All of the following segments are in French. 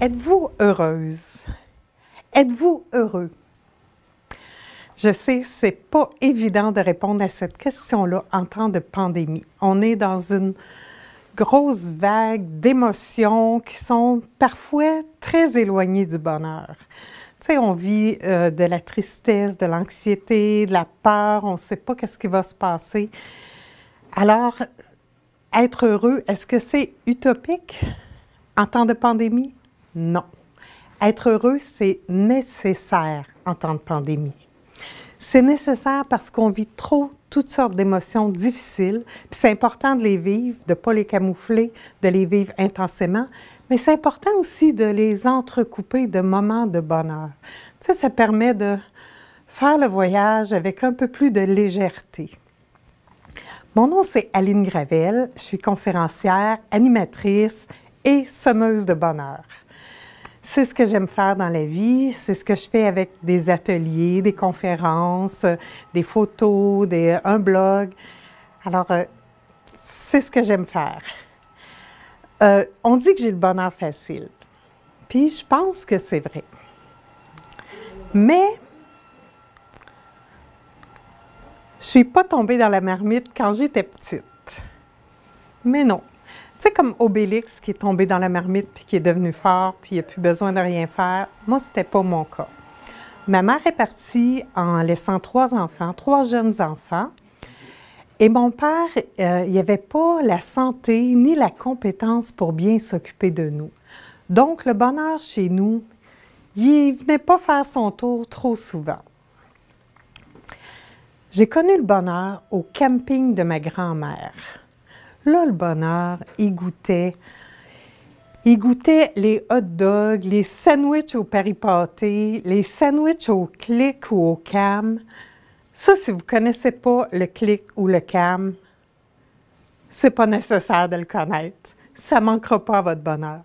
Êtes-vous heureuse? Êtes-vous heureux? Je sais, c'est pas évident de répondre à cette question-là en temps de pandémie. On est dans une grosse vague d'émotions qui sont parfois très éloignées du bonheur. Tu sais, on vit de la tristesse, de l'anxiété, de la peur, on ne sait pas qu'est-ce qui va se passer. Alors, être heureux, est-ce que c'est utopique en temps de pandémie? Non. Être heureux, c'est nécessaire en temps de pandémie. C'est nécessaire parce qu'on vit trop toutes sortes d'émotions difficiles, puis c'est important de les vivre, de ne pas les camoufler, de les vivre intensément, mais c'est important aussi de les entrecouper de moments de bonheur. Tu sais, ça permet de faire le voyage avec un peu plus de légèreté. Mon nom, c'est Aline Gravel, je suis conférencière, animatrice et semeuse de bonheur. C'est ce que j'aime faire dans la vie, c'est ce que je fais avec des ateliers, des conférences, des photos, un blog. Alors, c'est ce que j'aime faire. On dit que j'ai le bonheur facile, puis je pense que c'est vrai. Mais je ne suis pas tombée dans la marmite quand j'étais petite. Mais non. Tu sais, comme Obélix qui est tombé dans la marmite puis qui est devenu fort puis il n'a plus besoin de rien faire. Moi, ce n'était pas mon cas. Ma mère est partie en laissant 3 enfants, 3 jeunes enfants. Et mon père, il n'avait pas la santé ni la compétence pour bien s'occuper de nous. Donc, le bonheur chez nous, il ne venait pas faire son tour trop souvent. J'ai connu le bonheur au camping de ma grand-mère. Là, le bonheur, il goûtait les hot dogs, les sandwichs au Paris-Pâté, les sandwichs au Clic ou au Cam. Ça, si vous ne connaissez pas le Clic ou le Cam, c'est pas nécessaire de le connaître. Ça ne manquera pas à votre bonheur.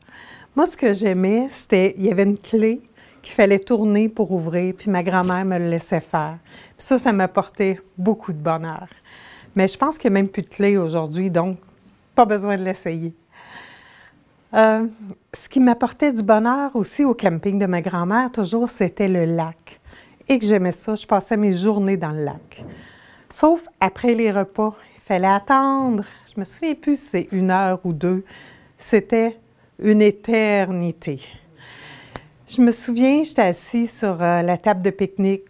Moi, ce que j'aimais, c'était il y avait une clé qu'il fallait tourner pour ouvrir, puis ma grand-mère me le laissait faire. Puis ça m'apportait beaucoup de bonheur. Mais je pense qu'il n'y a même plus de clé aujourd'hui, donc pas besoin de l'essayer. Ce qui m'apportait du bonheur aussi au camping de ma grand-mère, toujours, c'était le lac. Et que j'aimais ça, je passais mes journées dans le lac. Sauf après les repas, il fallait attendre. Je me souviens plus si c'est 1 heure ou 2. C'était une éternité. Je me souviens, j'étais assise sur la table de pique-nique,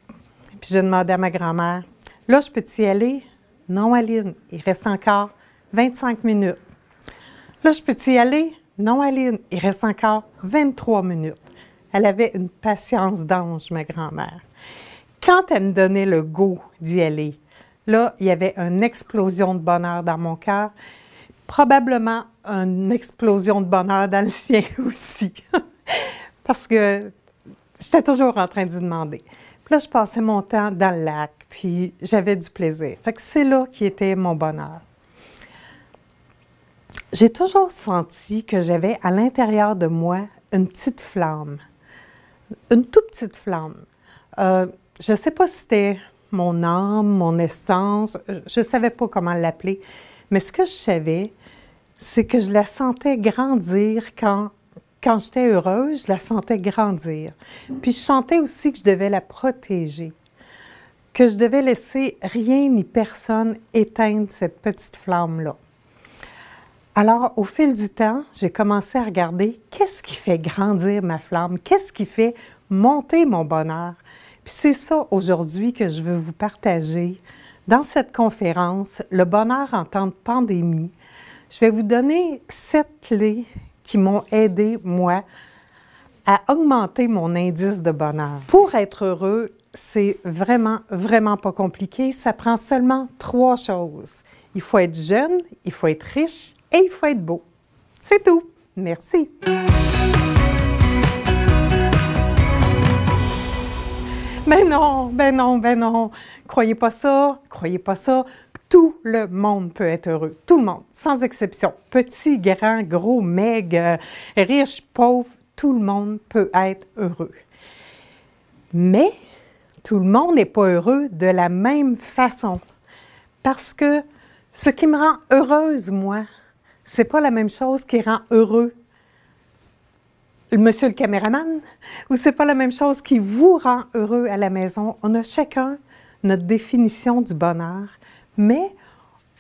puis j'ai demandé à ma grand-mère, « Là, je peux-tu y aller? » « Non, Aline, il reste encore 25 minutes. »« Là, je peux-tu y aller? » »« Non, Aline, il reste encore 23 minutes. » Elle avait une patience d'ange, ma grand-mère. Quand elle me donnait le go d'y aller, là, il y avait une explosion de bonheur dans mon cœur, probablement une explosion de bonheur dans le sien aussi. Parce que j'étais toujours en train d'y demander. Puis là, je passais mon temps dans le lac, puis j'avais du plaisir. Fait que c'est là qui était mon bonheur. J'ai toujours senti que j'avais à l'intérieur de moi une petite flamme, une toute petite flamme. Je ne sais pas si c'était mon âme, mon essence, je ne savais pas comment l'appeler, mais ce que je savais, c'est que je la sentais grandir quand j'étais heureuse, je la sentais grandir. Puis je sentais aussi que je devais la protéger, que je devais laisser rien ni personne éteindre cette petite flamme-là. Alors, au fil du temps, j'ai commencé à regarder qu'est-ce qui fait grandir ma flamme, qu'est-ce qui fait monter mon bonheur. Puis c'est ça aujourd'hui que je veux vous partager dans cette conférence, le bonheur en temps de pandémie. Je vais vous donner 7 clés qui m'ont aidé, moi, à augmenter mon indice de bonheur. Pour être heureux, c'est vraiment, vraiment pas compliqué. Ça prend seulement 3 choses. Il faut être jeune, il faut être riche et il faut être beau. C'est tout. Merci. Ben non. Croyez pas ça, croyez pas ça. Tout le monde peut être heureux. Tout le monde, sans exception. Petit, grand, gros, maigre, riche, pauvre, tout le monde peut être heureux. Mais tout le monde n'est pas heureux de la même façon. Parce que ce qui me rend heureuse, moi, c'est pas la même chose qui rend heureux monsieur le caméraman, ou c'est pas la même chose qui vous rend heureux à la maison. On a chacun notre définition du bonheur, mais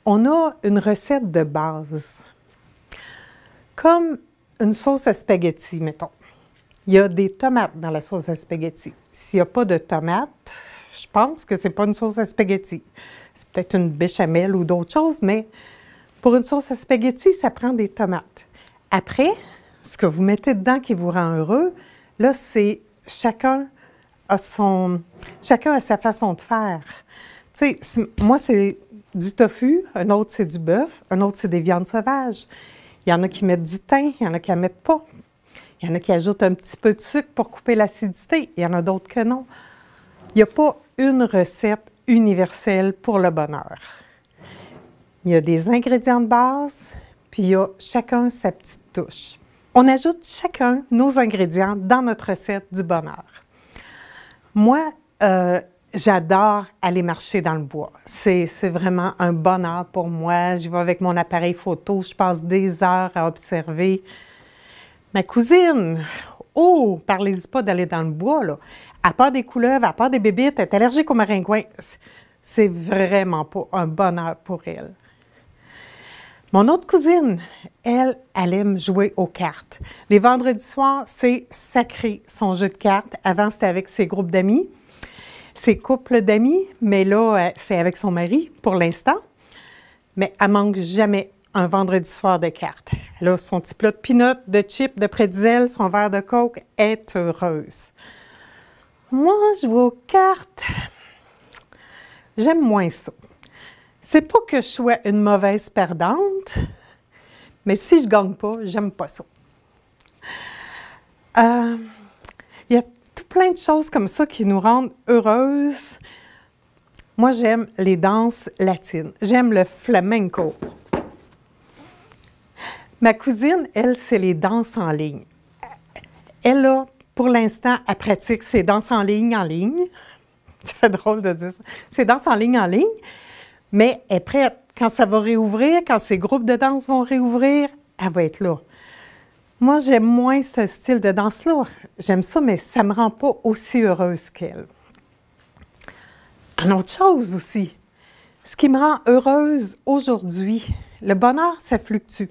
on a une recette de base. Comme une sauce à spaghetti, mettons. Il y a des tomates dans la sauce à spaghetti. S'il n'y a pas de tomates, je pense que c'est pas une sauce à spaghetti. C'est peut-être une béchamel ou d'autres choses, mais pour une sauce à spaghetti, ça prend des tomates. Après, ce que vous mettez dedans qui vous rend heureux, là, c'est chacun a sa façon de faire. Tu sais, moi, c'est du tofu, un autre, c'est du bœuf, un autre, c'est des viandes sauvages. Il y en a qui mettent du thym, il y en a qui n'en mettent pas. Il y en a qui ajoutent un petit peu de sucre pour couper l'acidité, il y en a d'autres que non. Il n'y a pas une recette universelle pour le bonheur. Il y a des ingrédients de base, puis il y a chacun sa petite touche. On ajoute chacun nos ingrédients dans notre recette du bonheur. Moi, j'adore aller marcher dans le bois. C'est vraiment un bonheur pour moi. J'y vais avec mon appareil photo, je passe des heures à observer. Ma cousine, oh, parlez-y pas d'aller dans le bois, là. À part des couleuvres, à part des bébites, elle est allergique aux maringouins. C'est vraiment pas un bonheur pour elle. Mon autre cousine, elle aime jouer aux cartes. Les vendredis soirs, c'est sacré son jeu de cartes. Avant, c'était avec ses groupes d'amis, ses couples d'amis, mais là, c'est avec son mari pour l'instant. Mais elle manque jamais un vendredi soir de cartes. Elle a son petit plat de peanuts, de chips, de pretzel, son verre de coke, est heureuse. Moi, jouer aux cartes, j'aime moins ça. C'est pas que je sois une mauvaise perdante, mais si je gagne pas, j'aime pas ça. Il y a tout plein de choses comme ça qui nous rendent heureuses. Moi, j'aime les danses latines. J'aime le flamenco. Ma cousine, elle, c'est les danses en ligne. Elle, là, pour l'instant, elle pratique ses danses en ligne. Ça fait drôle de dire ça. Ses danses en ligne, mais elle est prête. Quand ça va réouvrir, quand ses groupes de danse vont réouvrir, elle va être là. Moi, j'aime moins ce style de danse-là. J'aime ça, mais ça ne me rend pas aussi heureuse qu'elle. Une autre chose aussi, ce qui me rend heureuse aujourd'hui, le bonheur, ça fluctue.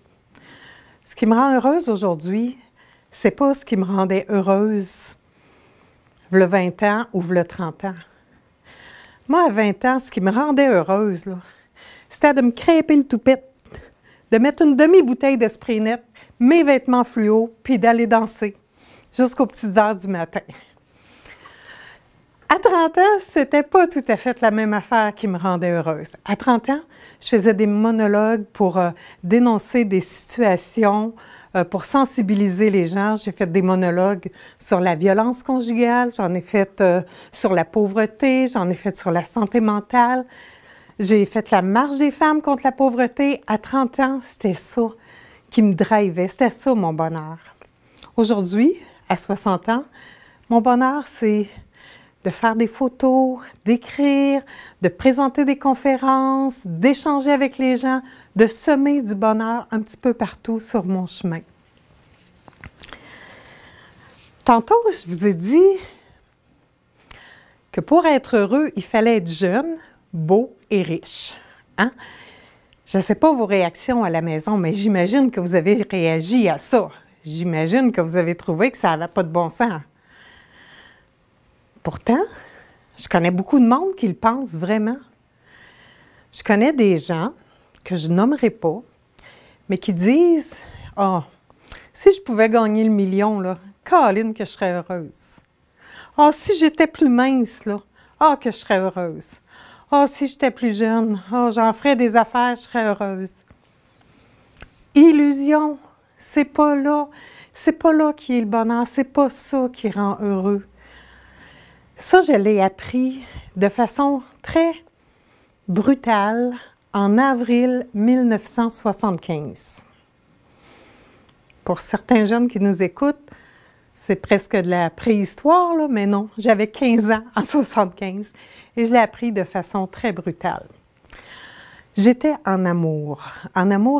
Ce qui me rend heureuse aujourd'hui, c'est pas ce qui me rendait heureuse v'là 20 ans ou v'là 30 ans. Moi, à 20 ans, ce qui me rendait heureuse, c'était de me crêper le toupette, de mettre une demi-bouteille d'Esprit Net, mes vêtements fluo, puis d'aller danser jusqu'aux petites heures du matin. À 30 ans, c'était pas tout à fait la même affaire qui me rendait heureuse. À 30 ans, je faisais des monologues pour dénoncer des situations, pour sensibiliser les gens. J'ai fait des monologues sur la violence conjugale, j'en ai fait sur la pauvreté, j'en ai fait sur la santé mentale. J'ai fait la marche des femmes contre la pauvreté. À 30 ans, c'était ça qui me drivait, c'était ça mon bonheur. Aujourd'hui, à 60 ans, mon bonheur, c'est de faire des photos, d'écrire, de présenter des conférences, d'échanger avec les gens, de semer du bonheur un petit peu partout sur mon chemin. Tantôt, je vous ai dit que pour être heureux, il fallait être jeune, beau et riche. Hein? Je ne sais pas vos réactions à la maison, mais j'imagine que vous avez réagi à ça. J'imagine que vous avez trouvé que ça n'avait pas de bon sens. Pourtant, je connais beaucoup de monde qui le pense vraiment. Je connais des gens que je nommerai pas, mais qui disent « Ah, si je pouvais gagner le million, là, Caroline, que je serais heureuse. Ah, si j'étais plus mince, là, ah, que je serais heureuse. Ah, si j'étais plus jeune, ah, j'en ferais des affaires, je serais heureuse. » Illusion, c'est pas là qui est le bonheur, c'est pas ça qui rend heureux. Ça, je l'ai appris de façon très brutale en avril 1975. Pour certains jeunes qui nous écoutent, c'est presque de la préhistoire, là, mais non, j'avais 15 ans en 1975 et je l'ai appris de façon très brutale. J'étais en amour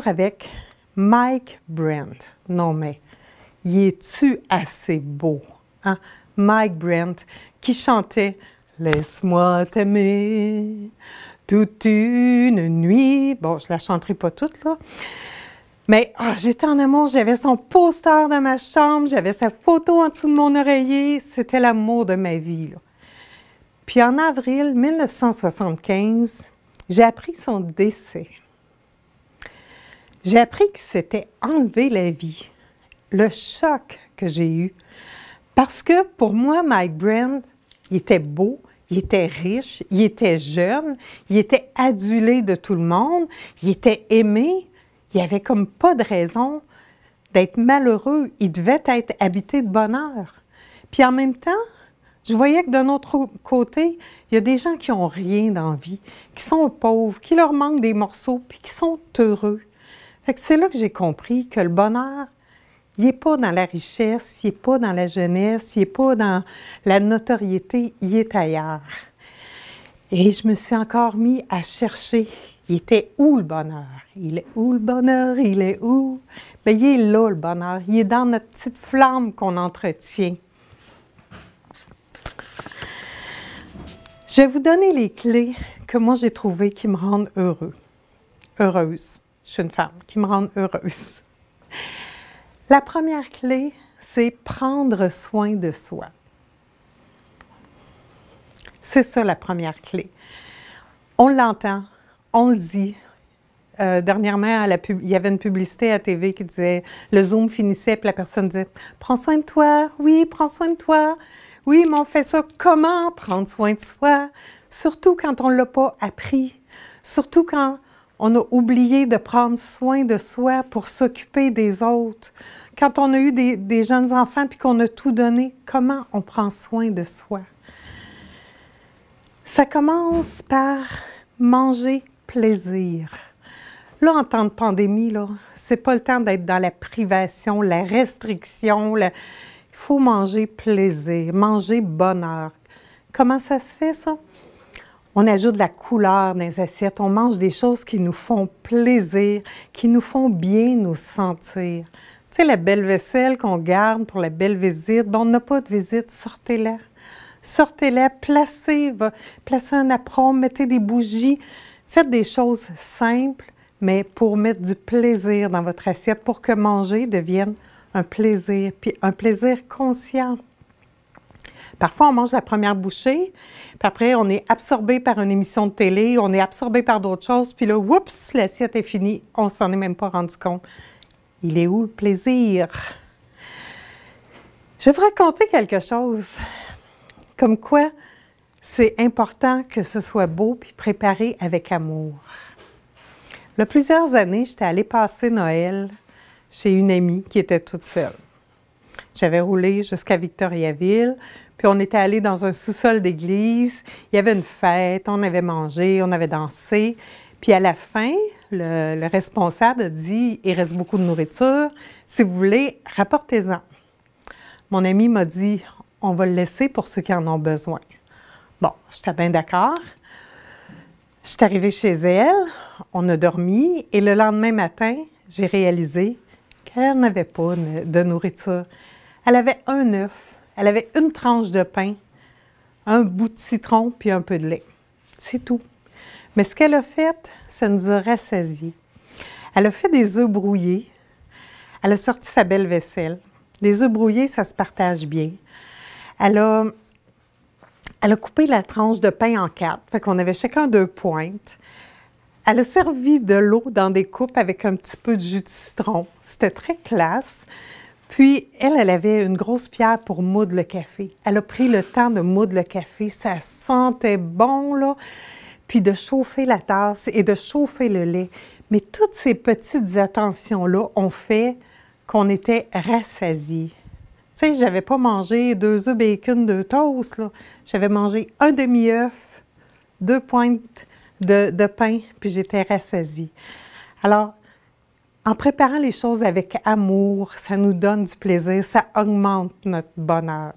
avec Mike Brent. Non, mais y es-tu assez beau? Hein? Mike Brent qui chantait « Laisse-moi t'aimer toute une nuit ». Bon, je la chanterai pas toute, là. Mais j'étais en amour, j'avais son poster dans ma chambre, j'avais sa photo en dessous de mon oreiller. C'était l'amour de ma vie, là. Puis en avril 1975, j'ai appris son décès. J'ai appris qu'il s'était enlevé la vie. Le choc que j'ai eu. Parce que pour moi, Mike Brent, il était beau, il était riche, il était jeune, il était adulé de tout le monde, il était aimé. Il n'y avait comme pas de raison d'être malheureux. Il devait être habité de bonheur. Puis en même temps, je voyais que d'un autre côté, il y a des gens qui n'ont rien dans la vie, qui sont pauvres, qui leur manquent des morceaux, puis qui sont heureux. Fait que c'est là que j'ai compris que le bonheur, il n'est pas dans la richesse, il n'est pas dans la jeunesse, il n'est pas dans la notoriété, il est ailleurs. Et je me suis encore mis à chercher. Il était où le bonheur? Il est où le bonheur? Il est où? Bien, il est là, le bonheur. Il est dans notre petite flamme qu'on entretient. Je vais vous donner les clés que moi j'ai trouvées qui me rendent heureuse. Je suis une femme, qui me rendent heureuse. La première clé, c'est prendre soin de soi. C'est ça la première clé. On l'entend, on le dit. Dernièrement, il y avait une publicité à la TV qui disait, le Zoom finissait, puis la personne disait « Prends soin de toi, oui, prends soin de toi. Oui, mais on fait ça comment prendre soin de soi? » Surtout quand on ne l'a pas appris. Surtout quand on a oublié de prendre soin de soi pour s'occuper des autres. Quand on a eu des jeunes enfants puis qu'on a tout donné, comment on prend soin de soi? Ça commence par manger plaisir. Là, en temps de pandémie, ce n'est pas le temps d'être dans la privation, la restriction. Il faut manger plaisir, manger bonheur. Comment ça se fait, ça? On ajoute de la couleur dans les assiettes, on mange des choses qui nous font plaisir, qui nous font bien nous sentir. Tu sais, la belle vaisselle qu'on garde pour la belle visite, bon, on n'a pas de visite, sortez-la. Sortez-la, placez un apron, mettez des bougies, faites des choses simples, mais pour mettre du plaisir dans votre assiette, pour que manger devienne un plaisir, puis un plaisir conscient. Parfois, on mange la première bouchée, puis après, on est absorbé par une émission de télé, on est absorbé par d'autres choses, puis là, oups, l'assiette est finie, on ne s'en est même pas rendu compte. Il est où le plaisir? Je vais vous raconter quelque chose, comme quoi c'est important que ce soit beau puis préparé avec amour. Il y a plusieurs années, j'étais allée passer Noël chez une amie qui était toute seule. J'avais roulé jusqu'à Victoriaville, puis on était allé dans un sous-sol d'église. Il y avait une fête, on avait mangé, on avait dansé. Puis à la fin, le responsable a dit « Il reste beaucoup de nourriture. Si vous voulez, rapportez-en. » Mon ami m'a dit « On va le laisser pour ceux qui en ont besoin. » Bon, j'étais bien d'accord. Je suis arrivée chez elle, on a dormi, et le lendemain matin, j'ai réalisé qu'elle n'avait pas de nourriture. Elle avait un œuf, elle avait une tranche de pain, un bout de citron puis un peu de lait. C'est tout. Mais ce qu'elle a fait, ça nous a rassasiés. Elle a fait des œufs brouillés. Elle a sorti sa belle vaisselle. Les œufs brouillés, ça se partage bien. Elle a coupé la tranche de pain en 4, fait qu'on avait chacun 2 pointes. Elle a servi de l'eau dans des coupes avec un petit peu de jus de citron. C'était très classe. Puis, elle avait une grosse pierre pour moudre le café. Elle a pris le temps de moudre le café. Ça sentait bon, là. Puis de chauffer la tasse et de chauffer le lait. Mais toutes ces petites attentions-là ont fait qu'on était rassasiés. Tu sais, je n'avais pas mangé 2 œufs bacon, 2 toasts, là. J'avais mangé un demi-œuf, 2 pointes de pain, puis j'étais rassasiée. Alors, en préparant les choses avec amour, ça nous donne du plaisir, ça augmente notre bonheur.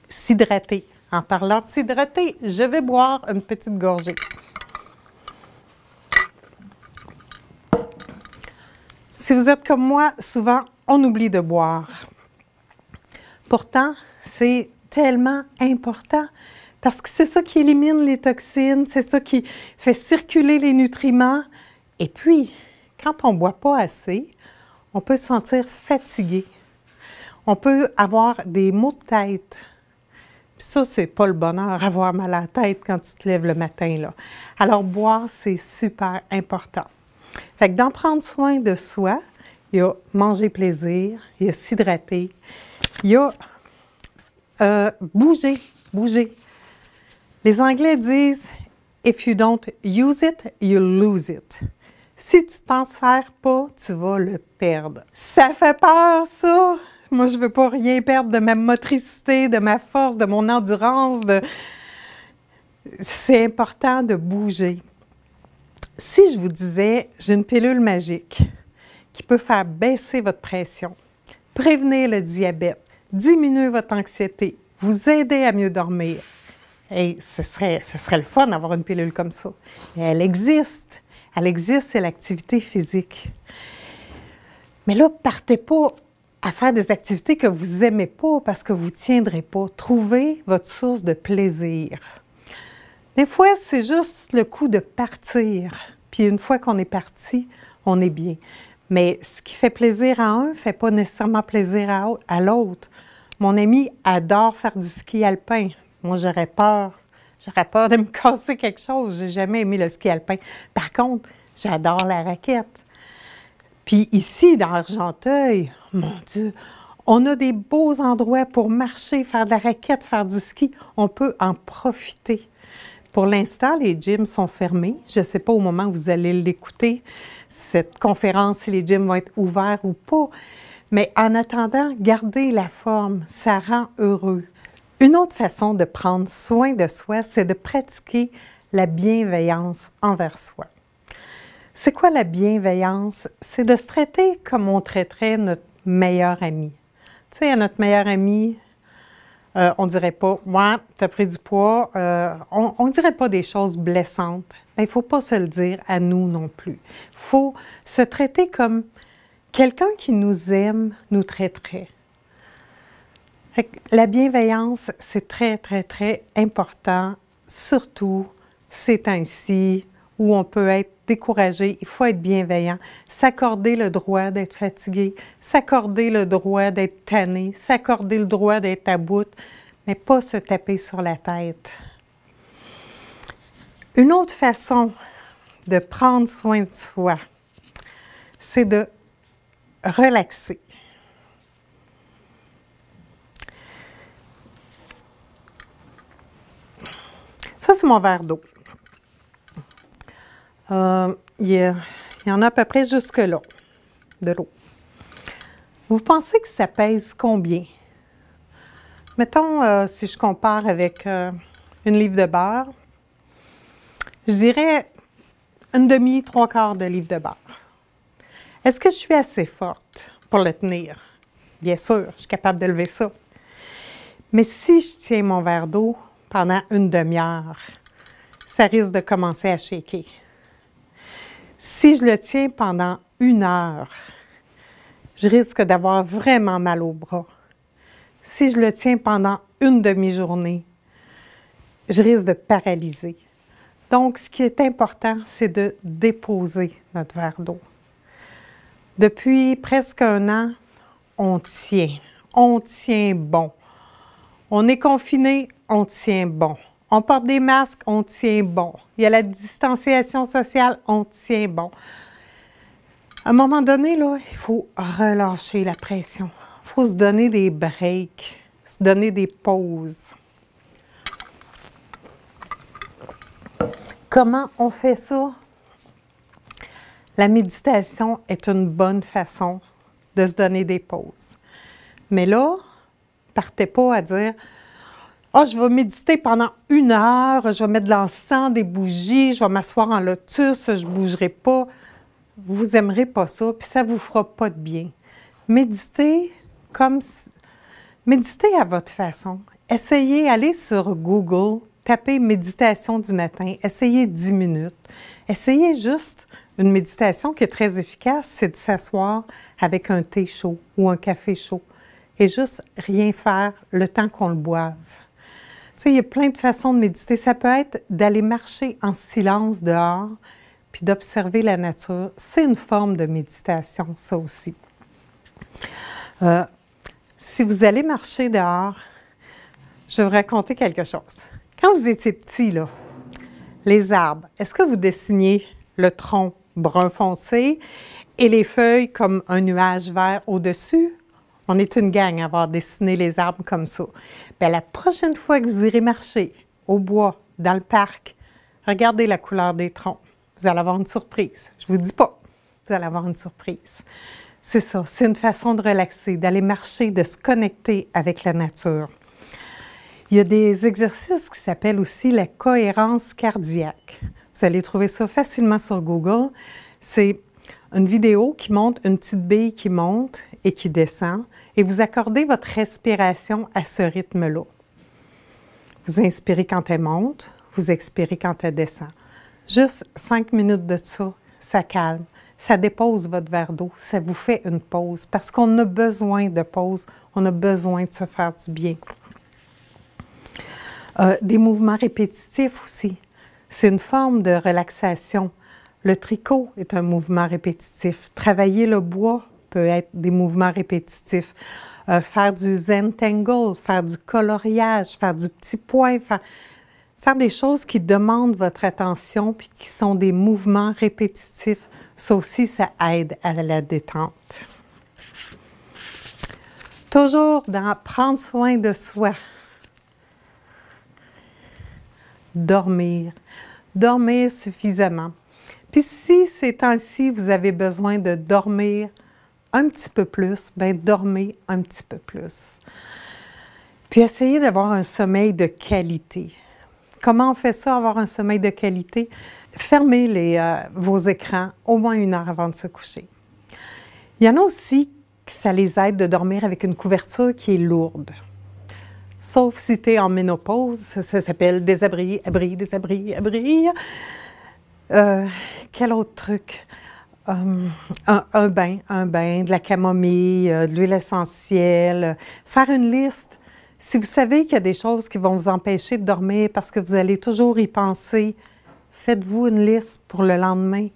S'hydrater. En parlant de s'hydrater, je vais boire une petite gorgée. Si vous êtes comme moi, souvent, on oublie de boire. Pourtant, c'est tellement important parce que c'est ça qui élimine les toxines, c'est ça qui fait circuler les nutriments. Et puis, quand on ne boit pas assez, on peut se sentir fatigué. On peut avoir des maux de tête. Puis ça, c'est pas le bonheur, avoir mal à la tête quand tu te lèves le matin, là. Alors, boire, c'est super important. Fait que d'en prendre soin de soi, il y a manger plaisir, il y a s'hydrater, il y a bouger. Les Anglais disent « If you don't use it, you lose it ». Si tu t'en sers pas, tu vas le perdre. Ça fait peur, ça! Moi, je veux pas rien perdre de ma motricité, de ma force, de mon endurance. C'est important de bouger. Si je vous disais, j'ai une pilule magique qui peut faire baisser votre pression, prévenir le diabète, diminuer votre anxiété, vous aider à mieux dormir, et ce serait le fun d'avoir une pilule comme ça. Mais elle existe. Elle existe, c'est l'activité physique. Mais là, partez pas à faire des activités que vous n'aimez pas parce que vous ne tiendrez pas. Trouvez votre source de plaisir. Des fois, c'est juste le coup de partir. Puis une fois qu'on est parti, on est bien. Mais ce qui fait plaisir à un ne fait pas nécessairement plaisir à l'autre. Mon ami adore faire du ski alpin. Moi, j'aurais peur. J'aurais peur de me casser quelque chose. J'ai jamais aimé le ski alpin. Par contre, j'adore la raquette. Puis ici, dans Argenteuil, mon Dieu, on a des beaux endroits pour marcher, faire de la raquette, faire du ski. On peut en profiter. Pour l'instant, les gyms sont fermés. Je ne sais pas au moment où vous allez l'écouter, cette conférence, si les gyms vont être ouverts ou pas. Mais en attendant, gardez la forme. Ça rend heureux. Une autre façon de prendre soin de soi, c'est de pratiquer la bienveillance envers soi. C'est quoi la bienveillance? C'est de se traiter comme on traiterait notre meilleur ami. Tu sais, à notre meilleur ami, on ne dirait pas « Ouais, tu as pris du poids », on ne dirait pas des choses blessantes. Mais il ne faut pas se le dire à nous non plus. Il faut se traiter comme quelqu'un qui nous aime nous traiterait. La bienveillance, c'est très, très, très important, surtout ces temps-ci où on peut être découragé. Il faut être bienveillant, s'accorder le droit d'être fatigué, s'accorder le droit d'être tanné, s'accorder le droit d'être à bout, mais pas se taper sur la tête. Une autre façon de prendre soin de soi, c'est de relaxer. Ça, c'est mon verre d'eau. Il y en a à peu près jusque-là, de l'eau. Vous pensez que ça pèse combien? Mettons, si je compare avec une livre de beurre, je dirais une demi, trois quarts de livre de beurre. Est-ce que je suis assez forte pour le tenir? Bien sûr, je suis capable de lever ça. Mais si je tiens mon verre d'eau pendant une demi-heure, ça risque de commencer à shaker. Si je le tiens pendant une heure, je risque d'avoir vraiment mal au bras. Si je le tiens pendant une demi-journée, je risque de paralyser. Donc, ce qui est important, c'est de déposer notre verre d'eau. Depuis presque un an, on tient bon. On est confiné, on tient bon. On porte des masques, on tient bon. Il y a la distanciation sociale, on tient bon. À un moment donné, là, il faut relâcher la pression. Il faut se donner des breaks, se donner des pauses. Comment on fait ça? La méditation est une bonne façon de se donner des pauses. Mais là, partez pas à dire « Ah, je vais méditer pendant une heure, je vais mettre de l'encens, des bougies, je vais m'asseoir en lotus, je ne bougerai pas. » Vous n'aimerez pas ça, puis ça ne vous fera pas de bien. Méditez à votre façon. Essayez, allez sur Google, tapez « méditation du matin », essayez 10 minutes. Essayez juste Une méditation qui est très efficace, c'est de s'asseoir avec un thé chaud ou un café chaud et juste rien faire le temps qu'on le boive. Tu sais, il y a plein de façons de méditer. Ça peut être d'aller marcher en silence dehors puis d'observer la nature. C'est une forme de méditation, ça aussi. Si vous allez marcher dehors, je vais vous raconter quelque chose. Quand vous étiez petit, là, les arbres, est-ce que vous dessiniez le tronc brun foncé et les feuilles comme un nuage vert au-dessus? On est une gang à avoir dessiné les arbres comme ça. Bien, la prochaine fois que vous irez marcher au bois, dans le parc, regardez la couleur des troncs. Vous allez avoir une surprise. Je ne vous dis pas, vous allez avoir une surprise. C'est ça, c'est une façon de relaxer, d'aller marcher, de se connecter avec la nature. Il y a des exercices qui s'appellent aussi la cohérence cardiaque. Vous allez trouver ça facilement sur Google. C'est une vidéo qui montre une petite bille qui monte et qui descend, et vous accordez votre respiration à ce rythme-là. Vous inspirez quand elle monte, vous expirez quand elle descend. Juste 5 minutes de ça, ça calme, ça dépose votre verre d'eau, ça vous fait une pause, parce qu'on a besoin de pause, on a besoin de se faire du bien. Des mouvements répétitifs aussi, c'est une forme de relaxation. Le tricot est un mouvement répétitif. Travailler le bois peut être des mouvements répétitifs. Faire du Zentangle, faire du coloriage, faire du petit point, faire des choses qui demandent votre attention puis qui sont des mouvements répétitifs, ça aussi, ça aide à la détente. Toujours dans prendre soin de soi. Dormir. Dormir suffisamment. Puis si ces temps-ci, vous avez besoin de dormir un petit peu plus, bien dormez un petit peu plus. Puis essayez d'avoir un sommeil de qualité. Comment on fait ça, avoir un sommeil de qualité? Fermez vos écrans au moins 1 heure avant de se coucher. Il y en a aussi que ça les aide de dormir avec une couverture qui est lourde. Sauf si tu es en ménopause, ça s'appelle désabri, abri, désabri, abri. Quel autre truc? Un bain, de la camomille, de l'huile essentielle. Faire une liste. Si vous savez qu'il y a des choses qui vont vous empêcher de dormir parce que vous allez toujours y penser, faites-vous une liste pour le lendemain.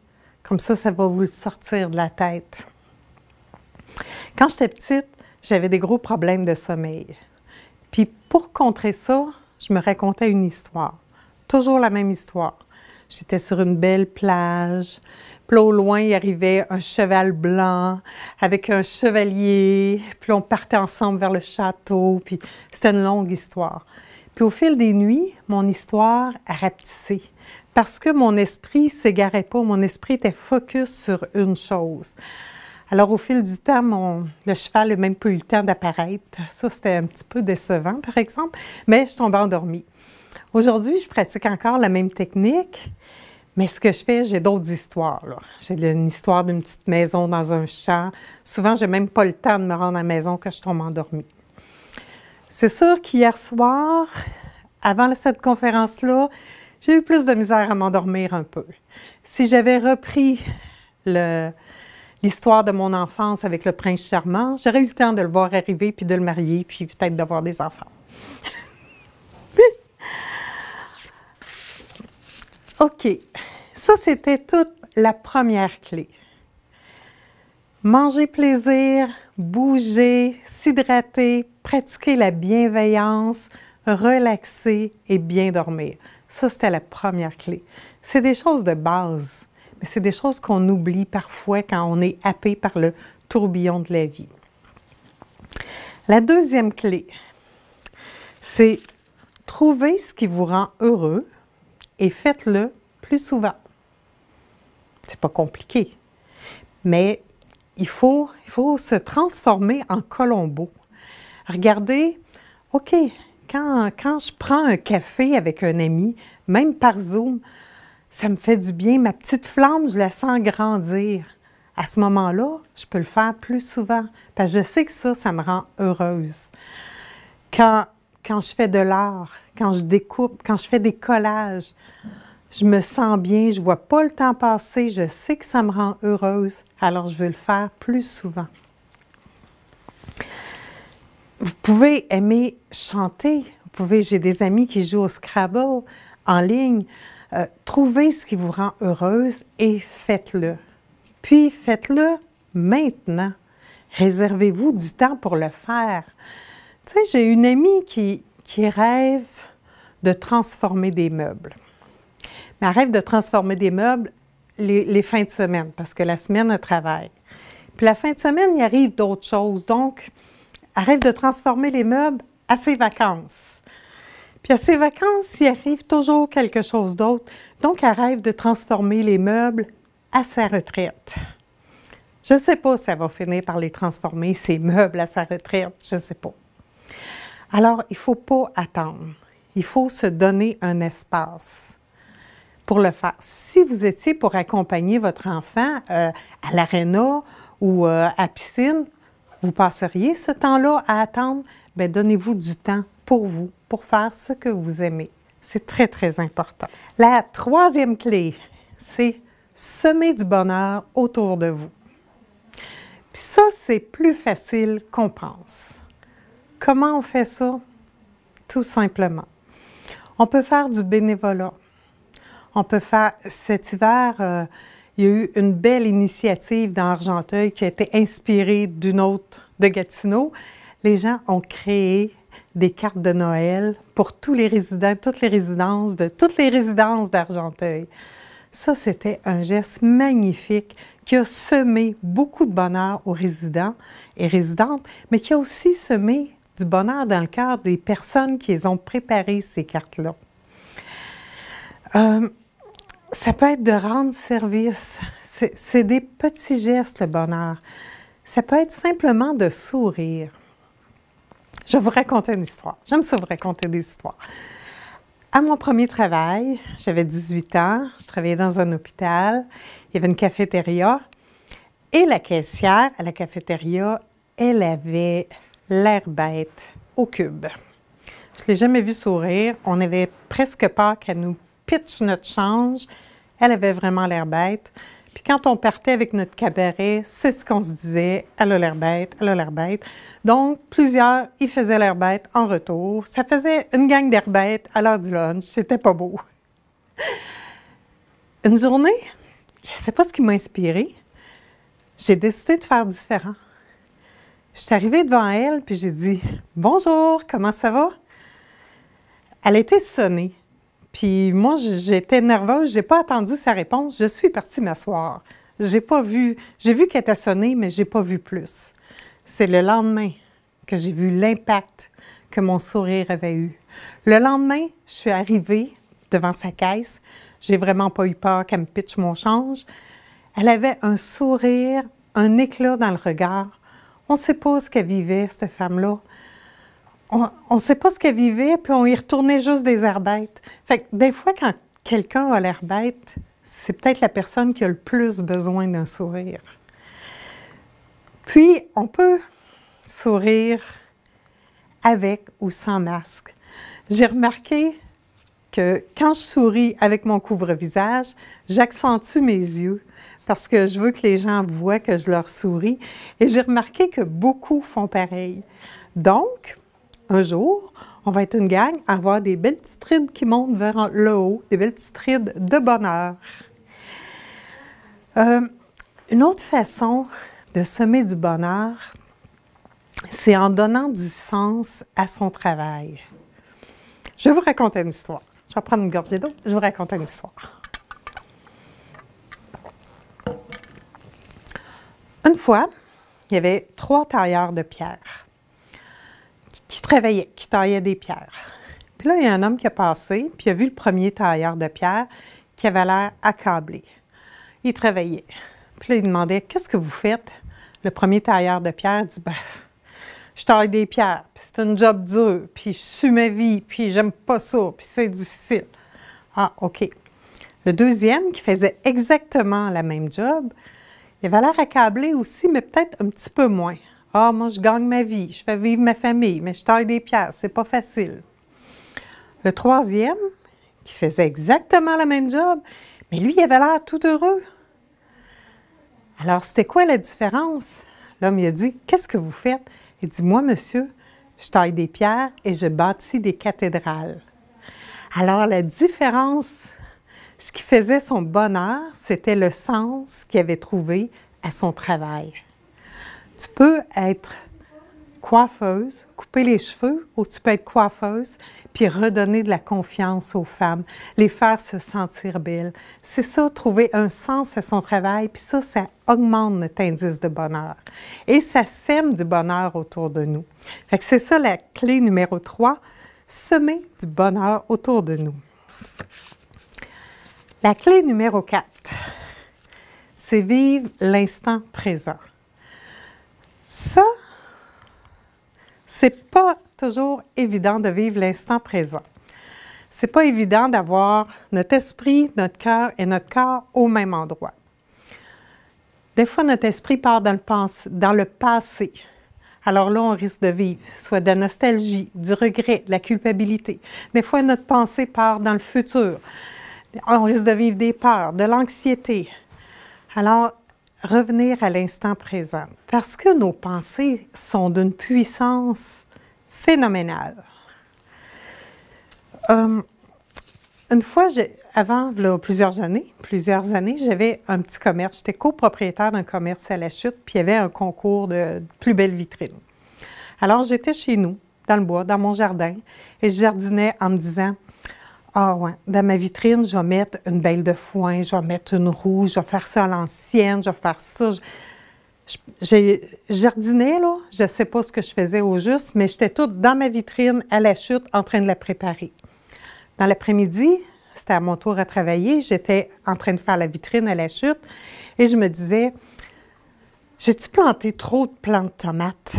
Comme ça va vous le sortir de la tête. Quand j'étais petite, j'avais des gros problèmes de sommeil. Puis pour contrer ça, je me racontais une histoire. Toujours la même histoire. J'étais sur une belle plage, puis au loin, il arrivait un cheval blanc avec un chevalier, puis on partait ensemble vers le château, puis c'était une longue histoire. Puis au fil des nuits, mon histoire a rapetissé, parce que mon esprit ne s'égarait pas, mon esprit était focus sur une chose. Alors, au fil du temps, le cheval n'a même pas eu le temps d'apparaître. Ça, c'était un petit peu décevant, par exemple, mais je tombais endormie. Aujourd'hui, je pratique encore la même technique, mais ce que je fais, j'ai d'autres histoires. J'ai une histoire d'une petite maison dans un champ. Souvent, je n'ai même pas le temps de me rendre à la maison que je tombe endormie. C'est sûr qu'hier soir, avant cette conférence-là, j'ai eu plus de misère à m'endormir un peu. Si j'avais repris l'histoire de mon enfance avec le prince charmant, j'aurais eu le temps de le voir arriver, puis de le marier, puis peut-être d'avoir des enfants. OK. Ça, c'était toute la première clé. Manger plaisir, bouger, s'hydrater, pratiquer la bienveillance, relaxer et bien dormir. Ça, c'était la première clé. C'est des choses de base, mais c'est des choses qu'on oublie parfois quand on est happé par le tourbillon de la vie. La deuxième clé, c'est trouver ce qui vous rend heureux et faites-le plus souvent. C'est pas compliqué, mais il faut se transformer en Colombo. Regardez, OK, quand je prends un café avec un ami, même par Zoom, ça me fait du bien. Ma petite flamme, je la sens grandir. À ce moment-là, je peux le faire plus souvent, parce que je sais que ça me rend heureuse. Quand je fais de l'art, quand je découpe, quand je fais des collages, je me sens bien, je ne vois pas le temps passer, je sais que ça me rend heureuse, alors je veux le faire plus souvent. Vous pouvez aimer chanter, j'ai des amis qui jouent au Scrabble en ligne. Trouvez ce qui vous rend heureuse et faites-le. Puis faites-le maintenant. Réservez-vous du temps pour le faire. Tu sais, j'ai une amie qui rêve de transformer des meubles. Mais elle rêve de transformer des meubles les fins de semaine, parce que la semaine, elle travaille. Puis la fin de semaine, il arrive d'autres choses. Donc, elle rêve de transformer les meubles à ses vacances. Puis à ses vacances, il arrive toujours quelque chose d'autre. Donc, elle rêve de transformer les meubles à sa retraite. Je ne sais pas si elle va finir par les transformer, ces meubles à sa retraite, je ne sais pas. Alors, il ne faut pas attendre. Il faut se donner un espace pour le faire. Si vous étiez pour accompagner votre enfant à l'aréna ou à la piscine, vous passeriez ce temps-là à attendre? Bien, donnez-vous du temps pour vous, pour faire ce que vous aimez. C'est très, très important. La troisième clé, c'est semer du bonheur autour de vous. Puis ça, c'est plus facile qu'on pense. Comment on fait ça? Tout simplement. On peut faire du bénévolat. On peut faire, cet hiver, il y a eu une belle initiative dans Argenteuil qui a été inspirée d'une autre de Gatineau. Les gens ont créé des cartes de Noël pour tous les résidents, toutes les résidences d'Argenteuil. Ça, c'était un geste magnifique qui a semé beaucoup de bonheur aux résidents et résidentes, mais qui a aussi semé du bonheur dans le cœur des personnes qui les ont préparé ces cartes-là. Ça peut être de rendre service. C'est des petits gestes, le bonheur. Ça peut être simplement de sourire. Je vais vous raconter une histoire. J'aime ça vous raconter des histoires. À mon premier travail, j'avais 18 ans, je travaillais dans un hôpital, il y avait une cafétéria et la caissière à la cafétéria, elle avait l'air bête au cube. Je ne l'ai jamais vue sourire, on avait presque peur qu'elle nous pitch notre change, elle avait vraiment l'air bête. Puis quand on partait avec notre cabaret, c'est ce qu'on se disait, elle a l'air bête, elle a l'air bête. Donc, plusieurs, ils faisaient l'air bête en retour. Ça faisait une gang d'air bêtes à l'heure du lunch, c'était pas beau. Une journée, je ne sais pas ce qui m'a inspirée, j'ai décidé de faire différent. Je suis arrivée devant elle, puis j'ai dit « Bonjour, comment ça va? » Elle a été sonnée. Puis moi, j'étais nerveuse, je n'ai pas attendu sa réponse, je suis partie m'asseoir. J'ai vu qu'elle était sonnée, mais je n'ai pas vu plus. C'est le lendemain que j'ai vu l'impact que mon sourire avait eu. Le lendemain, je suis arrivée devant sa caisse, j'ai vraiment pas eu peur qu'elle me pitche mon change. Elle avait un sourire, un éclat dans le regard. On ne sait pas ce qu'elle vivait, cette femme-là. On ne sait pas ce qu'elle vivait, puis on y retournait juste des airs bêtes. Fait que des fois, quand quelqu'un a l'air bête, c'est peut-être la personne qui a le plus besoin d'un sourire. Puis, on peut sourire avec ou sans masque. J'ai remarqué que quand je souris avec mon couvre-visage, j'accentue mes yeux parce que je veux que les gens voient que je leur souris. Et j'ai remarqué que beaucoup font pareil. Donc, un jour, on va être une gang à avoir des belles petites rides qui montent vers le haut, des belles petites rides de bonheur. Une autre façon de semer du bonheur, c'est en donnant du sens à son travail. Je vais vous raconter une histoire. Je vais prendre une gorgée d'eau, je vais vous raconter une histoire. Une fois, il y avait 3 tailleurs de pierre qui travaillaient, qui taillaient des pierres. Puis là, il y a un homme qui a passé, puis il a vu le premier tailleur de pierre qui avait l'air accablé. Il travaillait. Puis là, il demandait « Qu'est-ce que vous faites? » Le premier tailleur de pierre dit « Ben, je taille des pierres, puis c'est un job dur, puis je suis ma vie, puis j'aime pas ça, puis c'est difficile. » Ah, OK. Le deuxième, qui faisait exactement la même job, il avait l'air accablé aussi, mais peut-être un petit peu moins. « Ah, moi, je gagne ma vie, je fais vivre ma famille, mais je taille des pierres, c'est pas facile. » Le troisième, qui faisait exactement le même job, mais lui, il avait l'air tout heureux. Alors, c'était quoi la différence? L'homme, il a dit, « Qu'est-ce que vous faites? » Il dit, « Moi, monsieur, je taille des pierres et je bâtis des cathédrales. » Alors, la différence, ce qui faisait son bonheur, c'était le sens qu'il avait trouvé à son travail. Tu peux être coiffeuse, couper les cheveux, ou tu peux être coiffeuse, puis redonner de la confiance aux femmes, les faire se sentir belles. C'est ça, trouver un sens à son travail, puis ça augmente notre indice de bonheur. Et ça sème du bonheur autour de nous. Fait que c'est ça la clé numéro 3, semer du bonheur autour de nous. La clé numéro 4, c'est vivre l'instant présent. Ça, c'est pas toujours évident de vivre l'instant présent. C'est pas évident d'avoir notre esprit, notre cœur et notre corps au même endroit. Des fois, notre esprit part dans le passé. Alors là, on risque de vivre soit de la nostalgie, du regret, de la culpabilité. Des fois, notre pensée part dans le futur. On risque de vivre des peurs, de l'anxiété. Alors, revenir à l'instant présent, parce que nos pensées sont d'une puissance phénoménale. Une fois, avant plusieurs années, j'avais un petit commerce. J'étais copropriétaire d'un commerce à La Chute, puis il y avait un concours de plus belles vitrines. Alors, j'étais chez nous, dans le bois, dans mon jardin, et je jardinais en me disant, « Ah ouais, dans ma vitrine, je vais mettre une belle de foin, je vais mettre une roue, je vais faire ça à l'ancienne, je vais faire ça. » Je jardinais, là, je ne sais pas ce que je faisais au juste, mais j'étais toute dans ma vitrine à La Chute en train de la préparer. Dans l'après-midi, c'était à mon tour à travailler, j'étais en train de faire la vitrine à La Chute et je me disais, j'ai-tu planté trop de plantes de tomates?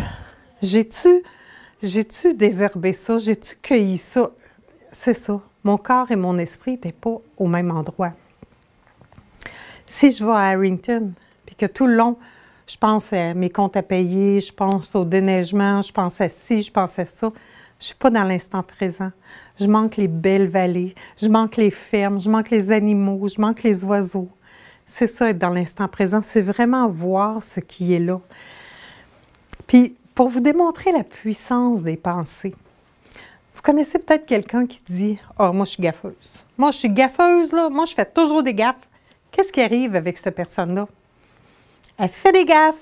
J'ai-tu désherbé ça? J'ai-tu cueilli ça? C'est ça. Mon corps et mon esprit n'étaient pas au même endroit. Si je vais à Harrington, puis que tout le long, je pense à mes comptes à payer, je pense au déneigement, je pense à ci, je pense à ça, je ne suis pas dans l'instant présent. Je manque les belles vallées, je manque les fermes, je manque les animaux, je manque les oiseaux. C'est ça, être dans l'instant présent, c'est vraiment voir ce qui est là. Puis, pour vous démontrer la puissance des pensées, vous connaissez peut-être quelqu'un qui dit « Ah, moi, je suis gaffeuse. Moi, je suis gaffeuse, là. Moi, je fais toujours des gaffes. » Qu'est-ce qui arrive avec cette personne-là? Elle fait des gaffes.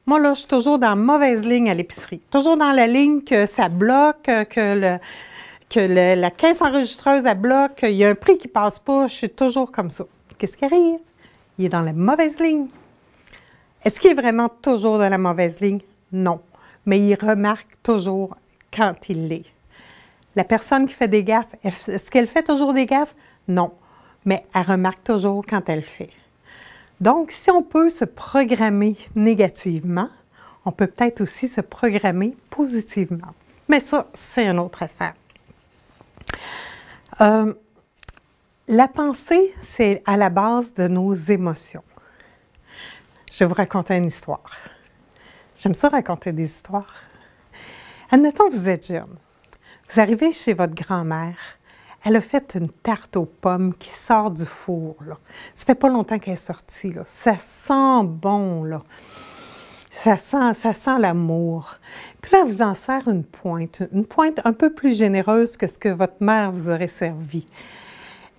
Moi, là, je suis toujours dans la mauvaise ligne à l'épicerie. Toujours dans la ligne que ça bloque, que la caisse enregistreuse, elle bloque, qu'il y a un prix qui ne passe pas. Je suis toujours comme ça. Qu'est-ce qui arrive? Il est dans la mauvaise ligne. Est-ce qu'il est vraiment toujours dans la mauvaise ligne? Non. Mais il remarque toujours quand il l'est. La personne qui fait des gaffes, est-ce qu'elle fait toujours des gaffes? Non. Mais elle remarque toujours quand elle fait. Donc, si on peut se programmer négativement, on peut peut-être aussi se programmer positivement. Mais ça, c'est une autre affaire. La pensée, c'est à la base de nos émotions. Je vais vous raconter une histoire. J'aime ça raconter des histoires. Admettons que vous êtes jeune. Vous arrivez chez votre grand-mère. Elle a fait une tarte aux pommes qui sort du four, là. Ça fait pas longtemps qu'elle est sortie, là. Ça sent bon, là. Ça sent l'amour. Puis là, elle vous en sert une pointe un peu plus généreuse que ce que votre mère vous aurait servi.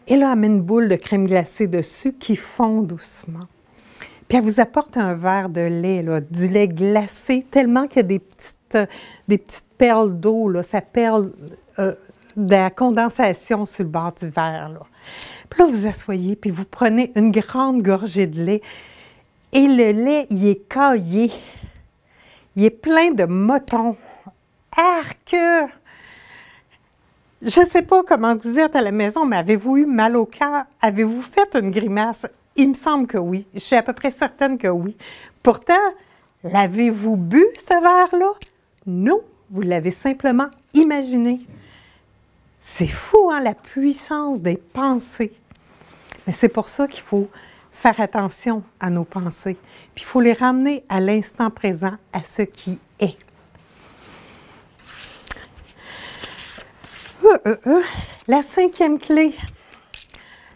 Et là, elle met une boule de crème glacée dessus qui fond doucement. Puis elle vous apporte un verre de lait, là, du lait glacé, tellement qu'il y a des petites perles d'eau, là. Ça perle de la condensation sur le bord du verre, là. Puis là, vous asseyez, puis vous prenez une grande gorgée de lait. Et le lait, il est caillé. Il est plein de motons. Arc! Je ne sais pas comment vous êtes à la maison, mais avez-vous eu mal au cœur? Avez-vous fait une grimace? Il me semble que oui. Je suis à peu près certaine que oui. Pourtant, l'avez-vous bu, ce verre-là? Non, vous l'avez simplement imaginé. C'est fou, hein, la puissance des pensées. Mais c'est pour ça qu'il faut faire attention à nos pensées. Puis il faut les ramener à l'instant présent, à ce qui est. La cinquième clé,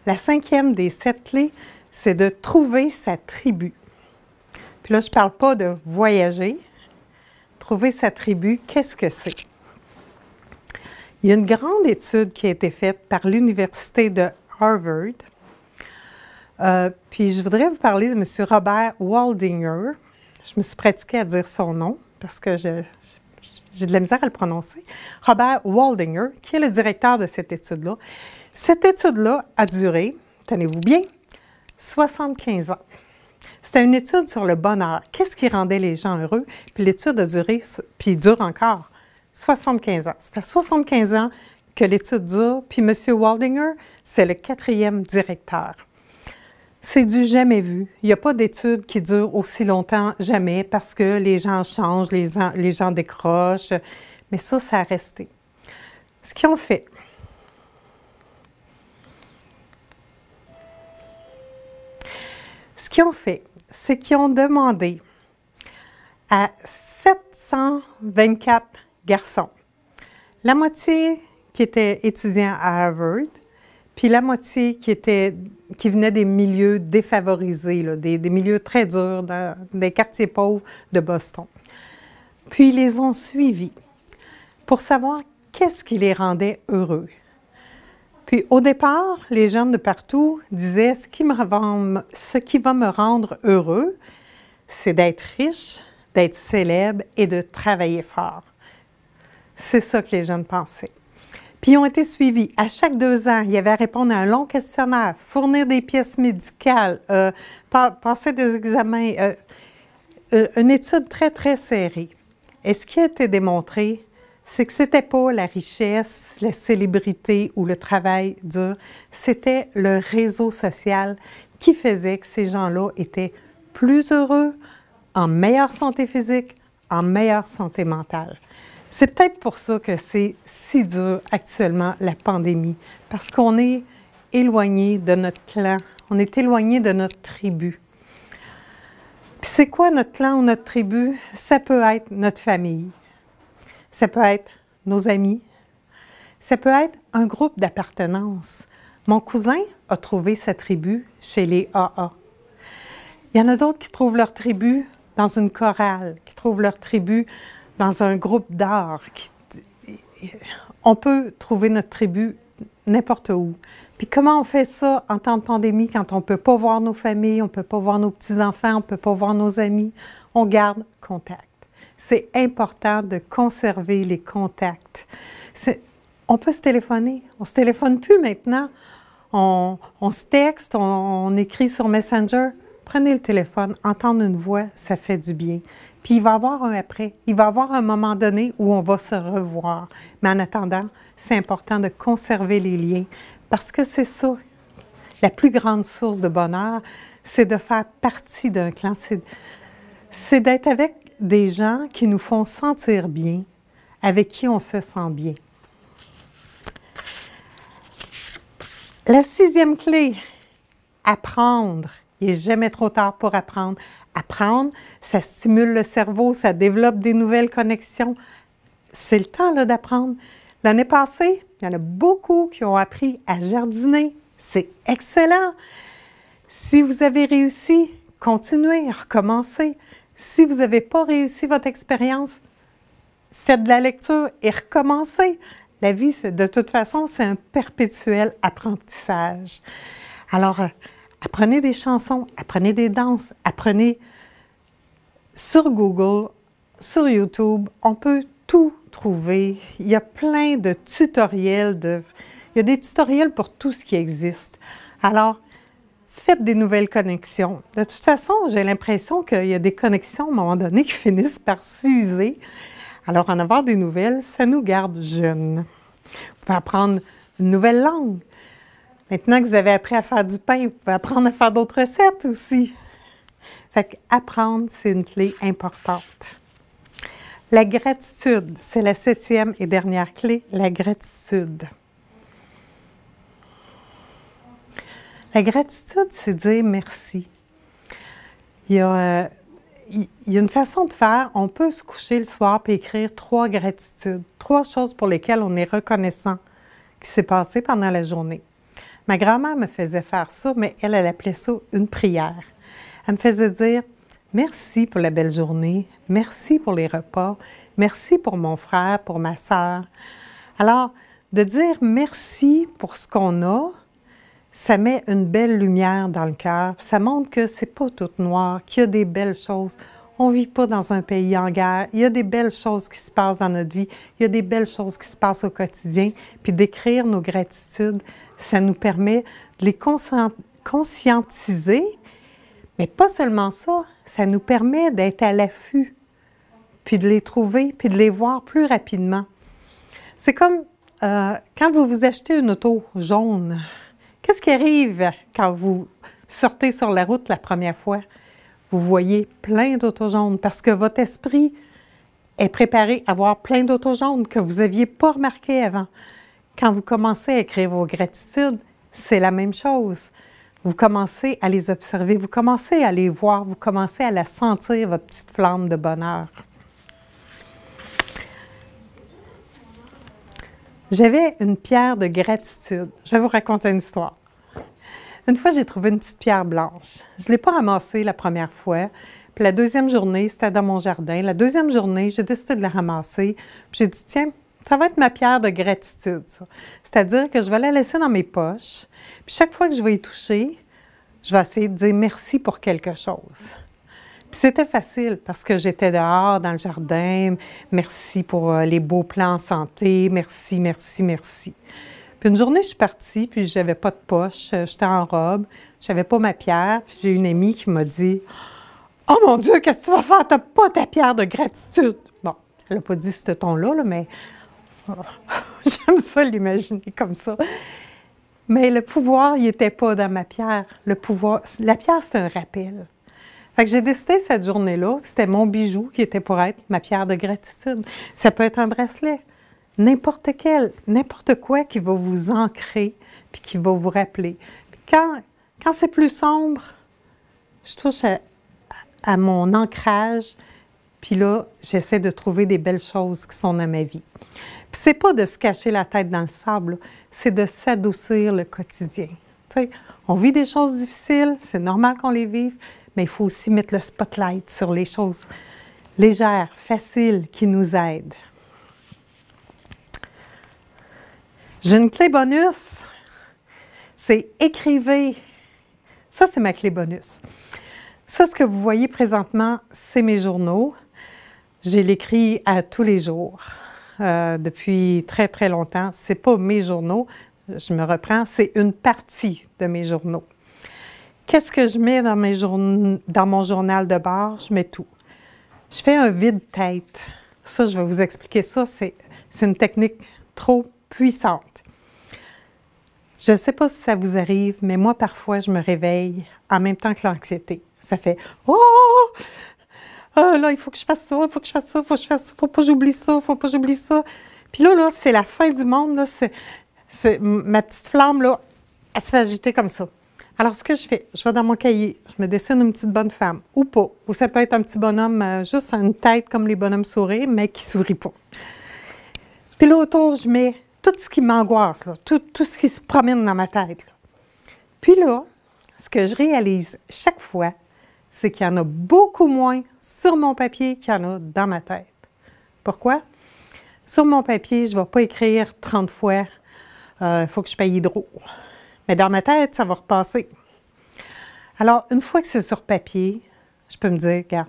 la cinquième des 7 clés, c'est de trouver sa tribu. Puis là, je ne parle pas de voyager. Trouver sa tribu, qu'est-ce que c'est? Il y a une grande étude qui a été faite par l'Université de Harvard. Puis je voudrais vous parler de M. Robert Waldinger. Je me suis pratiquée à dire son nom parce que j'ai de la misère à le prononcer. Robert Waldinger, qui est le directeur de cette étude-là. Cette étude-là a duré, tenez-vous bien, 75 ans. C'était une étude sur le bonheur. Qu'est-ce qui rendait les gens heureux? Puis l'étude a duré, puis dure encore, 75 ans. Ça fait 75 ans que l'étude dure, puis M. Waldinger, c'est le 4e directeur. C'est du jamais vu. Il n'y a pas d'étude qui dure aussi longtemps, jamais, parce que les gens changent, les gens décrochent, mais ça a resté. Ce qu'ils ont fait, c'est qu'ils ont demandé à 724 garçons, la moitié qui étaient étudiants à Harvard, puis la moitié qui venait des milieux défavorisés, là, des milieux très durs, des quartiers pauvres de Boston. Puis ils les ont suivis pour savoir qu'est-ce qui les rendait heureux. Puis au départ, les jeunes de partout disaient « ce qui va me rendre heureux, c'est d'être riche, d'être célèbre et de travailler fort. » C'est ça que les jeunes pensaient. Puis ils ont été suivis. À chaque 2 ans, il y avait à répondre à un long questionnaire, fournir des pièces médicales, passer des examens, une étude très, très serrée. Et ce qui a été démontré, c'est que ce n'était pas la richesse, la célébrité ou le travail dur, c'était le réseau social qui faisait que ces gens-là étaient plus heureux, en meilleure santé physique, en meilleure santé mentale. C'est peut-être pour ça que c'est si dur actuellement, la pandémie, parce qu'on est éloigné de notre clan, on est éloigné de notre tribu. Puis c'est quoi notre clan ou notre tribu? Ça peut être notre famille, ça peut être nos amis, ça peut être un groupe d'appartenance. Mon cousin a trouvé sa tribu chez les AA. Il y en a d'autres qui trouvent leur tribu dans une chorale, qui trouvent leur tribu dans un groupe d'art. On peut trouver notre tribu n'importe où. Puis comment on fait ça en temps de pandémie quand on ne peut pas voir nos familles, on ne peut pas voir nos petits-enfants, on ne peut pas voir nos amis? On garde contact. C'est important de conserver les contacts. On peut se téléphoner. On ne se téléphone plus maintenant. On se texte, on écrit sur Messenger. Prenez le téléphone, entendre une voix, ça fait du bien. Puis il va y avoir un après. Il va y avoir un moment donné où on va se revoir. Mais en attendant, c'est important de conserver les liens parce que c'est ça, la plus grande source de bonheur, c'est de faire partie d'un clan. C'est d'être avec des gens qui nous font sentir bien, avec qui on se sent bien. La 6e clé, apprendre. Il n'est jamais trop tard pour apprendre. Apprendre, ça stimule le cerveau, ça développe des nouvelles connexions. C'est le temps d'apprendre. L'année passée, il y en a beaucoup qui ont appris à jardiner. C'est excellent. Si vous avez réussi, continuez, recommencez. Si vous n'avez pas réussi votre expérience, faites de la lecture et recommencez. La vie, de toute façon, c'est un perpétuel apprentissage. Alors, apprenez des chansons, apprenez des danses, apprenez sur Google, sur YouTube, on peut tout trouver. Il y a plein de tutoriels, il y a des tutoriels pour tout ce qui existe. Alors, faites des nouvelles connexions. De toute façon, j'ai l'impression qu'il y a des connexions à un moment donné qui finissent par s'user. Alors, en avoir des nouvelles, ça nous garde jeunes. Vous pouvez apprendre une nouvelle langue. Maintenant que vous avez appris à faire du pain, vous pouvez apprendre à faire d'autres recettes aussi. Fait qu'apprendre, c'est une clé importante. La gratitude, c'est la 7e et dernière clé, la gratitude. La gratitude, c'est dire merci. Il y a une façon de faire, on peut se coucher le soir et écrire 3 gratitudes, 3 choses pour lesquelles on est reconnaissant qui s'est passé pendant la journée. Ma grand-mère me faisait faire ça, mais elle appelait ça une prière. Elle me faisait dire « Merci pour la belle journée, merci pour les repas, merci pour mon frère, pour ma sœur. » Alors, de dire merci pour ce qu'on a, ça met une belle lumière dans le cœur. Ça montre que c'est pas tout noir, qu'il y a des belles choses. On ne vit pas dans un pays en guerre. Il y a des belles choses qui se passent dans notre vie. Il y a des belles choses qui se passent au quotidien. Puis d'écrire nos gratitudes, ça nous permet de les conscientiser. Mais pas seulement ça, ça nous permet d'être à l'affût, puis de les trouver, puis de les voir plus rapidement. C'est comme quand vous vous achetez une auto jaune. Qu'est-ce qui arrive quand vous sortez sur la route la première fois? Vous voyez plein d'autos jaunes parce que votre esprit est préparé à voir plein d'autos jaunes que vous n'aviez pas remarqué avant. Quand vous commencez à écrire vos gratitudes, c'est la même chose. Vous commencez à les observer, vous commencez à les voir, vous commencez à la sentir, votre petite flamme de bonheur. J'avais une pierre de gratitude. Je vais vous raconter une histoire. Une fois, j'ai trouvé une petite pierre blanche. Je ne l'ai pas ramassée la première fois. Puis la deuxième journée, c'était dans mon jardin. La deuxième journée, j'ai décidé de la ramasser. Puis j'ai dit, tiens, ça va être ma pierre de gratitude, ça. C'est-à-dire que je vais la laisser dans mes poches. Puis chaque fois que je vais y toucher, je vais essayer de dire merci pour quelque chose. Puis c'était facile parce que j'étais dehors dans le jardin. Merci pour les beaux plans en santé. Merci, merci, merci. Puis une journée, je suis partie, puis je n'avais pas de poche. J'étais en robe. Je n'avais pas ma pierre. Puis j'ai une amie qui m'a dit « Oh mon Dieu, qu'est-ce que tu vas faire? Tu n'as pas ta pierre de gratitude! » Bon, elle n'a pas dit ce ton-là, là, mais j'aime ça l'imaginer comme ça. Mais le pouvoir, il n'était pas dans ma pierre. Le pouvoir, la pierre, c'est un rappel. Fait que j'ai décidé cette journée-là, c'était mon bijou qui était pour être ma pierre de gratitude. Ça peut être un bracelet, n'importe quel, n'importe quoi qui va vous ancrer puis qui va vous rappeler. Puis quand c'est plus sombre, je touche à mon ancrage, puis là, j'essaie de trouver des belles choses qui sont dans ma vie. Puis c'est pas de se cacher la tête dans le sable, c'est de s'adoucir le quotidien. Tu sais, on vit des choses difficiles, c'est normal qu'on les vive, mais il faut aussi mettre le spotlight sur les choses légères, faciles, qui nous aident. J'ai une clé bonus, c'est écrivez. Ça, c'est ma clé bonus. Ça, ce que vous voyez présentement, c'est mes journaux. J'ai l'écrit à tous les jours, depuis très, très longtemps. Ce n'est pas mes journaux, je me reprends, c'est une partie de mes journaux. Qu'est-ce que je mets dans mon journal de bord? Je mets tout. Je fais un vide-tête. Ça, je vais vous expliquer ça. C'est une technique trop puissante. Je ne sais pas si ça vous arrive, mais moi, parfois, je me réveille en même temps que l'anxiété. Ça fait « Oh! Là, il faut que je fasse ça, il faut que je fasse ça, il faut que je fasse ça, il ne faut pas que j'oublie ça, il ne faut pas que j'oublie ça. » Puis là, c'est la fin du monde. Là, ma petite flamme, là, elle se fait agiter comme ça. Alors, ce que je fais, je vais dans mon cahier, je me dessine une petite bonne femme, ou pas. Ou ça peut être un petit bonhomme, juste une tête comme les bonhommes sourires, mais qui ne sourit pas. Puis là, autour, je mets tout ce qui m'angoisse, tout ce qui se promène dans ma tête. Là. Puis là, ce que je réalise chaque fois, c'est qu'il y en a beaucoup moins sur mon papier qu'il y en a dans ma tête. Pourquoi? Sur mon papier, je ne vais pas écrire 30 fois « il faut que je paye Hydro ». Mais dans ma tête, ça va repasser. Alors, une fois que c'est sur papier, je peux me dire, regarde,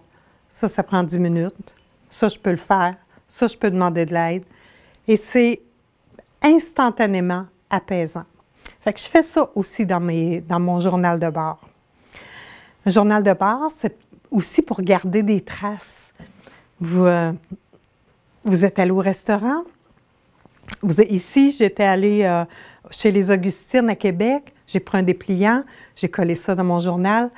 ça prend 10 minutes, ça, je peux le faire, ça, je peux demander de l'aide. Et c'est instantanément apaisant. Fait que je fais ça aussi dans mon journal de bord. Un journal de bord, c'est aussi pour garder des traces. Vous êtes allé au restaurant. Ici, j'étais allée chez les Augustines à Québec. J'ai pris un dépliant, j'ai collé ça dans mon journal.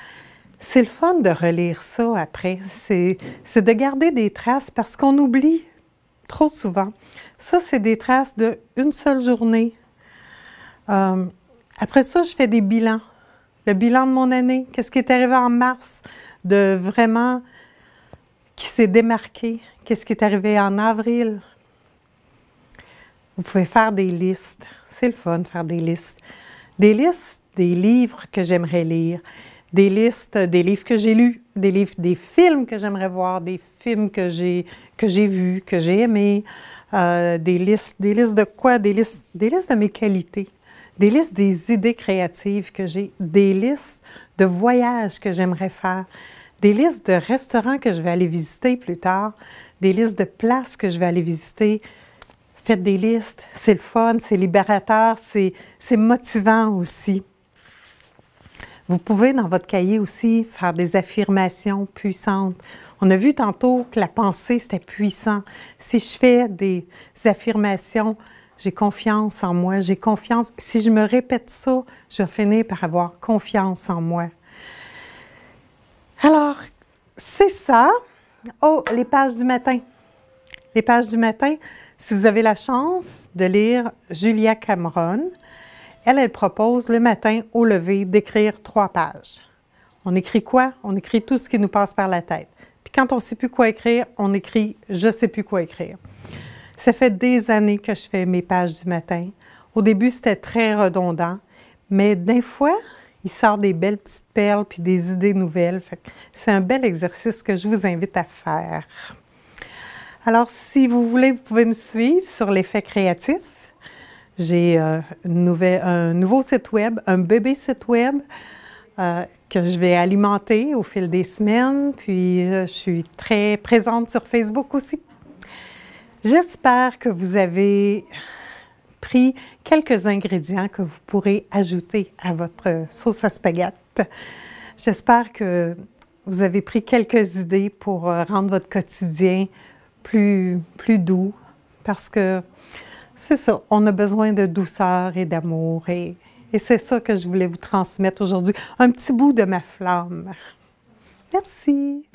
C'est le fun de relire ça après. C'est de garder des traces parce qu'on oublie trop souvent. Ça, c'est des traces d'une seule journée. Après ça, je fais des bilans. Le bilan de mon année, qu'est-ce qui est arrivé en mars de vraiment qui s'est démarqué, qu'est-ce qui est arrivé en avril. Vous pouvez faire des listes. C'est le fun de faire des listes. Des listes des livres que j'aimerais lire, des listes des livres que j'ai lus, des livres, des films que j'aimerais voir, des films que j'ai vus, que j'ai aimés, des listes de quoi? Des listes de mes qualités, des listes des idées créatives que j'ai, des listes de voyages que j'aimerais faire, des listes de restaurants que je vais aller visiter plus tard, des listes de places que je vais aller visiter. Faites des listes, c'est le fun, c'est libérateur, c'est motivant aussi. Vous pouvez, dans votre cahier aussi, faire des affirmations puissantes. On a vu tantôt que la pensée, c'était puissant. Si je fais des affirmations, j'ai confiance en moi, j'ai confiance. Si je me répète ça, je vais finir par avoir confiance en moi. Alors, c'est ça. Oh, les pages du matin. Les pages du matin, si vous avez la chance de lire Julia Cameron, elle propose le matin au lever d'écrire 3 pages. On écrit quoi? On écrit tout ce qui nous passe par la tête. Puis quand on ne sait plus quoi écrire, on écrit « je ne sais plus quoi écrire ». Ça fait des années que je fais mes pages du matin. Au début, c'était très redondant, mais des fois, il sort des belles petites perles puis des idées nouvelles. C'est un bel exercice que je vous invite à faire. Alors, si vous voulez, vous pouvez me suivre sur l'effet créatif. J'ai un nouveau site web, un bébé site web que je vais alimenter au fil des semaines. Puis, je suis très présente sur Facebook aussi. J'espère que vous avez pris quelques ingrédients que vous pourrez ajouter à votre sauce à spaghetti. J'espère que vous avez pris quelques idées pour rendre votre quotidien plus doux, parce que c'est ça, on a besoin de douceur et d'amour, et c'est ça que je voulais vous transmettre aujourd'hui, un petit bout de ma flamme. Merci!